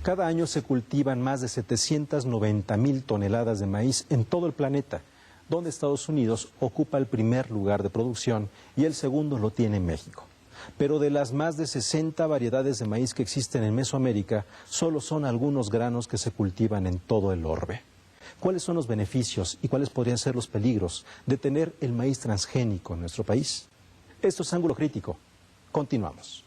Cada año se cultivan más de 790,000 toneladas de maíz en todo el planeta, donde Estados Unidos ocupa el primer lugar de producción y el segundo lo tiene México. Pero de las más de 60 variedades de maíz que existen en Mesoamérica, solo son algunos granos que se cultivan en todo el orbe. ¿Cuáles son los beneficios y cuáles podrían ser los peligros de tener el maíz transgénico en nuestro país? Esto es Ángulo Crítico. Continuamos.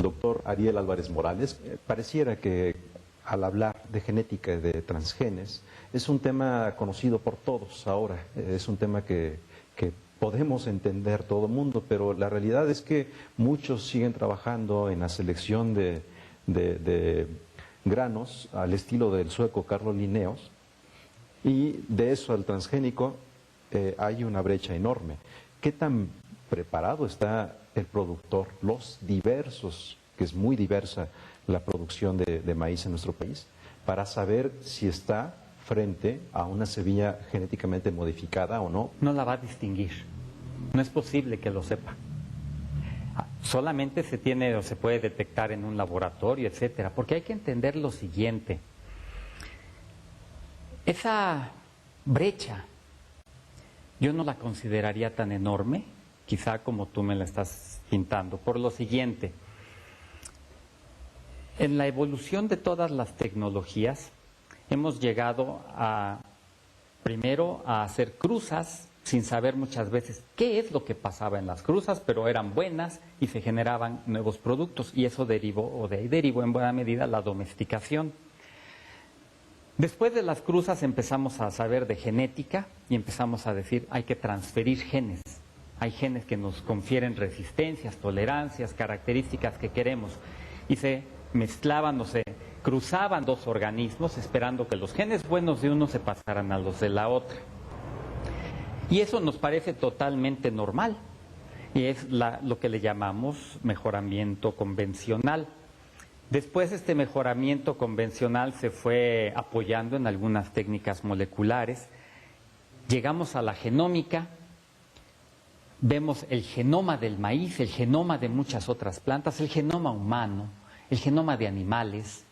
Doctor Ariel Álvarez Morales, pareciera que al hablar de genética y de transgenes es un tema conocido por todos ahora, es un tema que podemos entender todo el mundo, pero la realidad es que muchos siguen trabajando en la selección de granos al estilo del sueco Carlos Linnaeus, y de eso al transgénico hay una brecha enorme. ¿Qué tan preparado está el productor, los diversos, que es muy diversa la producción de maíz en nuestro país, para saber si está frente a una semilla genéticamente modificada o no? No la va a distinguir, no es posible que lo sepa. Solamente se tiene o se puede detectar en un laboratorio, etcétera, porque hay que entender lo siguiente. Esa brecha yo no la consideraría tan enorme, quizá como tú me la estás pintando, por lo siguiente. En la evolución de todas las tecnologías hemos llegado primero a hacer cruzas sin saber muchas veces qué es lo que pasaba en las cruzas, pero eran buenas y se generaban nuevos productos, y eso derivó, o de ahí derivó en buena medida la domesticación. Después de las cruzas empezamos a saber de genética y empezamos a decir hay que transferir genes. Hay genes que nos confieren resistencias, tolerancias, características que queremos, y se mezclaban o se cruzaban dos organismos esperando que los genes buenos de uno se pasaran a los de la otra. Y eso nos parece totalmente normal, y es lo que le llamamos mejoramiento convencional. Después este mejoramiento convencional se fue apoyando en algunas técnicas moleculares. Llegamos a la genómica, vemos el genoma del maíz, el genoma de muchas otras plantas, el genoma humano, el genoma de animales.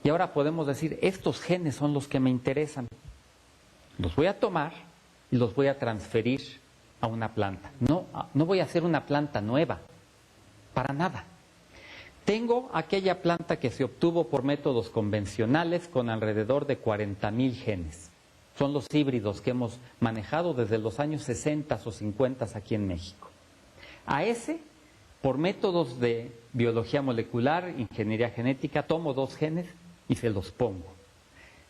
Y ahora podemos decir, estos genes son los que me interesan. Los voy a tomar y los voy a transferir a una planta. No voy a hacer una planta nueva, para nada. Tengo aquella planta que se obtuvo por métodos convencionales con alrededor de 40,000 genes. Son los híbridos que hemos manejado desde los años 60 o 50 aquí en México. A ese, por métodos de biología molecular, ingeniería genética, tomo 2 genes y se los pongo.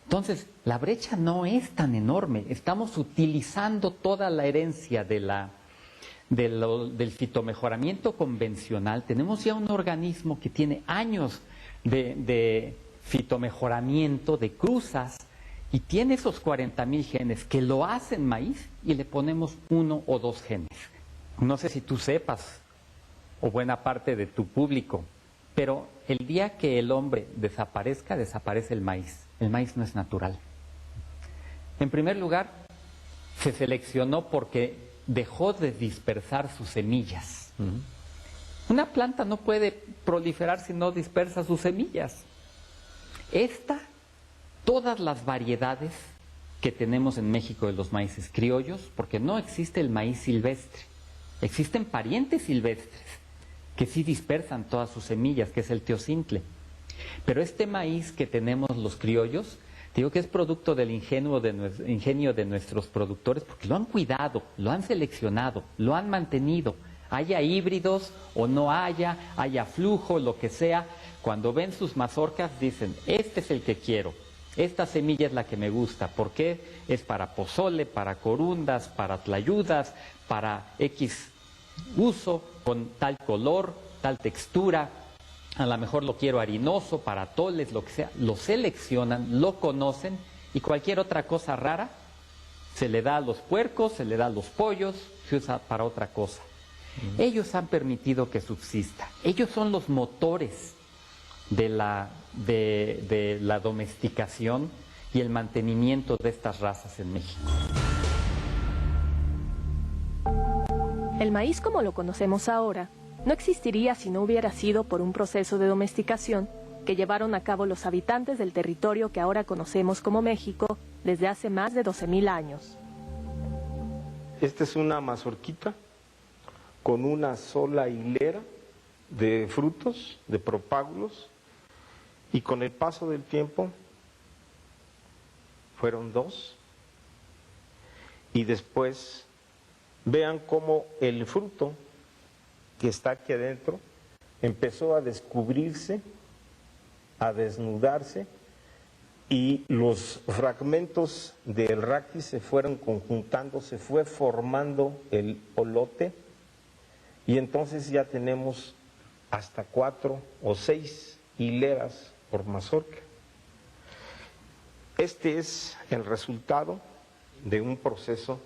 Entonces, la brecha no es tan enorme. Estamos utilizando toda la herencia del fitomejoramiento convencional. Tenemos ya un organismo que tiene años de fitomejoramiento, de cruzas, y tiene esos 40,000 genes que lo hacen maíz, y le ponemos 1 o 2 genes. No sé si tú sepas, o buena parte de tu público, pero el día que el hombre desaparezca, desaparece el maíz. El maíz no es natural. En primer lugar, se seleccionó porque dejó de dispersar sus semillas. Una planta no puede proliferar si no dispersa sus semillas. Todas las variedades que tenemos en México de los maíces criollos, porque no existe el maíz silvestre, existen parientes silvestres que sí dispersan todas sus semillas, que es el teocintle. Pero este maíz que tenemos los criollos, digo que es producto del ingenio de nuestros productores, porque lo han cuidado, lo han seleccionado, lo han mantenido. Haya híbridos o no haya flujo, lo que sea, cuando ven sus mazorcas dicen, este es el que quiero, esta semilla es la que me gusta, porque es para pozole, para corundas, para tlayudas, para X uso, con tal color, tal textura. A lo mejor lo quiero harinoso, para atoles, lo que sea. Lo seleccionan, lo conocen, y cualquier otra cosa rara se le da a los puercos, se le da a los pollos, se usa para otra cosa. Ellos han permitido que subsista. Ellos son los motores de la domesticación y el mantenimiento de estas razas en México. El maíz como lo conocemos ahora no existiría si no hubiera sido por un proceso de domesticación que llevaron a cabo los habitantes del territorio que ahora conocemos como México desde hace más de 12,000 años. Esta es una mazorquita con una sola hilera de frutos, de propágulos, y con el paso del tiempo fueron 2, y después vean cómo el fruto que está aquí adentro empezó a descubrirse, a desnudarse, y los fragmentos del raquis se fueron conjuntando, se fue formando el olote, y entonces ya tenemos hasta 4 o 6 hileras por mazorca. Este es el resultado de un proceso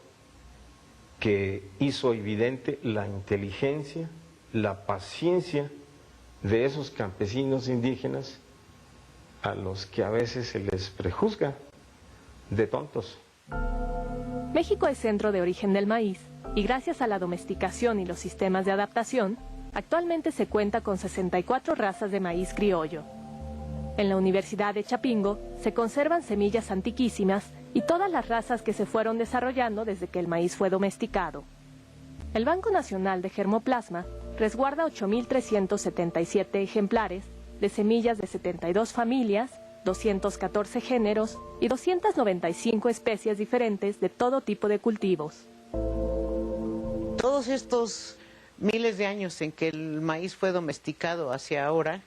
que hizo evidente la inteligencia, la paciencia de esos campesinos indígenas a los que a veces se les prejuzga de tontos. México es centro de origen del maíz y gracias a la domesticación y los sistemas de adaptación, actualmente se cuenta con 64 razas de maíz criollo. En la Universidad de Chapingo se conservan semillas antiquísimas y todas las razas que se fueron desarrollando desde que el maíz fue domesticado. El Banco Nacional de Germoplasma resguarda 8,377 ejemplares de semillas de 72 familias, 214 géneros y 295 especies diferentes de todo tipo de cultivos. Todos estos miles de años en que el maíz fue domesticado hacia ahora,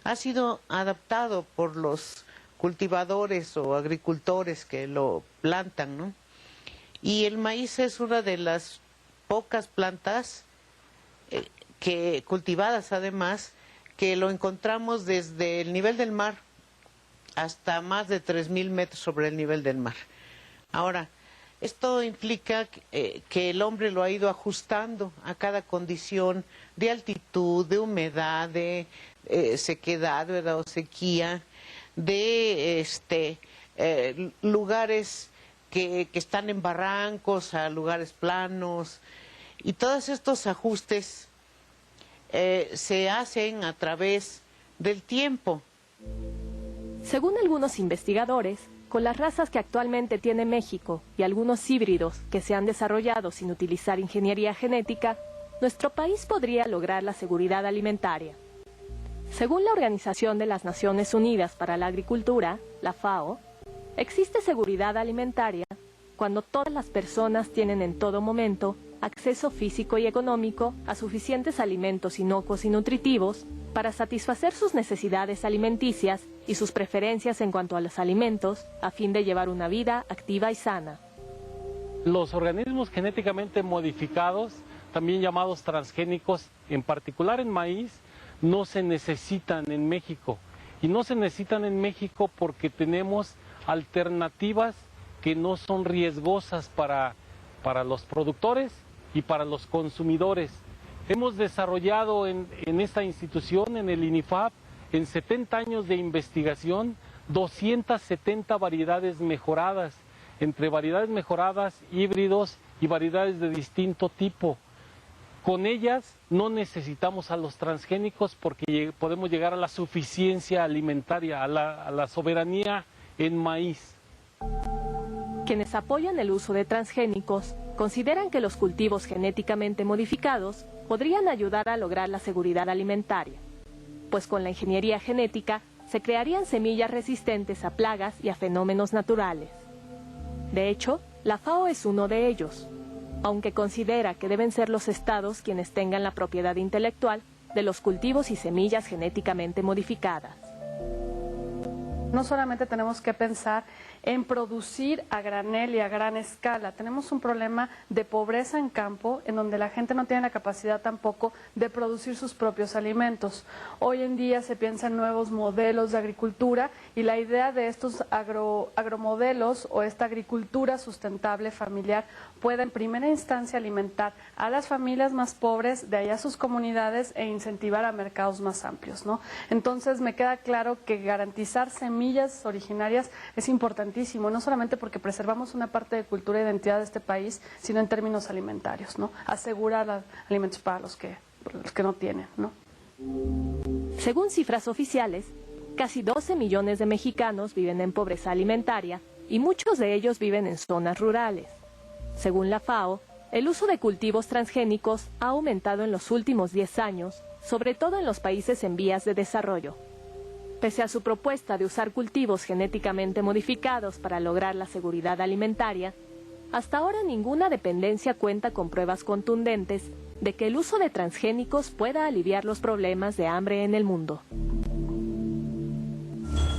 ha sido adaptado por los cultivadores o agricultores que lo plantan, ¿no? Y el maíz es una de las pocas plantas que cultivadas además, que lo encontramos desde el nivel del mar hasta más de 3,000 metros sobre el nivel del mar. Ahora, esto implica que el hombre lo ha ido ajustando a cada condición de altitud, de humedad, de sequedad, ¿verdad? O sequía, de lugares que están en barrancos a lugares planos, y todos estos ajustes se hacen a través del tiempo. Según algunos investigadores, con las razas que actualmente tiene México y algunos híbridos que se han desarrollado sin utilizar ingeniería genética, nuestro país podría lograr la seguridad alimentaria. Según la Organización de las Naciones Unidas para la Agricultura, la FAO, existe seguridad alimentaria cuando todas las personas tienen en todo momento acceso físico y económico a suficientes alimentos inocuos y nutritivos para satisfacer sus necesidades alimenticias y sus preferencias en cuanto a los alimentos, a fin de llevar una vida activa y sana. Los organismos genéticamente modificados, también llamados transgénicos, en particular en maíz, no se necesitan en México. Y no se necesitan en México porque tenemos alternativas que no son riesgosas para los productores y para los consumidores. Hemos desarrollado en esta institución, en el INIFAP, en 70 años de investigación, 270 variedades mejoradas, entre variedades mejoradas, híbridos y variedades de distinto tipo. Con ellas no necesitamos a los transgénicos porque podemos llegar a la suficiencia alimentaria, a la soberanía en maíz. Quienes apoyan el uso de transgénicos consideran que los cultivos genéticamente modificados podrían ayudar a lograr la seguridad alimentaria, pues con la ingeniería genética se crearían semillas resistentes a plagas y a fenómenos naturales. De hecho, la FAO es uno de ellos, aunque considera que deben ser los estados quienes tengan la propiedad intelectual de los cultivos y semillas genéticamente modificadas. No solamente tenemos que pensar en producir a granel y a gran escala. Tenemos un problema de pobreza en campo, en donde la gente no tiene la capacidad tampoco de producir sus propios alimentos. Hoy en día se piensa en nuevos modelos de agricultura y la idea de estos agromodelos o esta agricultura sustentable familiar puede en primera instancia alimentar a las familias más pobres de allá sus comunidades e incentivar a mercados más amplios, ¿no? Entonces me queda claro que garantizar semillas originarias es importantísimo, no solamente porque preservamos una parte de cultura e identidad de este país, sino en términos alimentarios, ¿no? Asegurar alimentos para los que los que no tienen, ¿no? Según cifras oficiales, casi 12 millones de mexicanos viven en pobreza alimentaria y muchos de ellos viven en zonas rurales. Según la FAO, el uso de cultivos transgénicos ha aumentado en los últimos 10 años, sobre todo en los países en vías de desarrollo. Pese a su propuesta de usar cultivos genéticamente modificados para lograr la seguridad alimentaria, hasta ahora ninguna dependencia cuenta con pruebas contundentes de que el uso de transgénicos pueda aliviar los problemas de hambre en el mundo.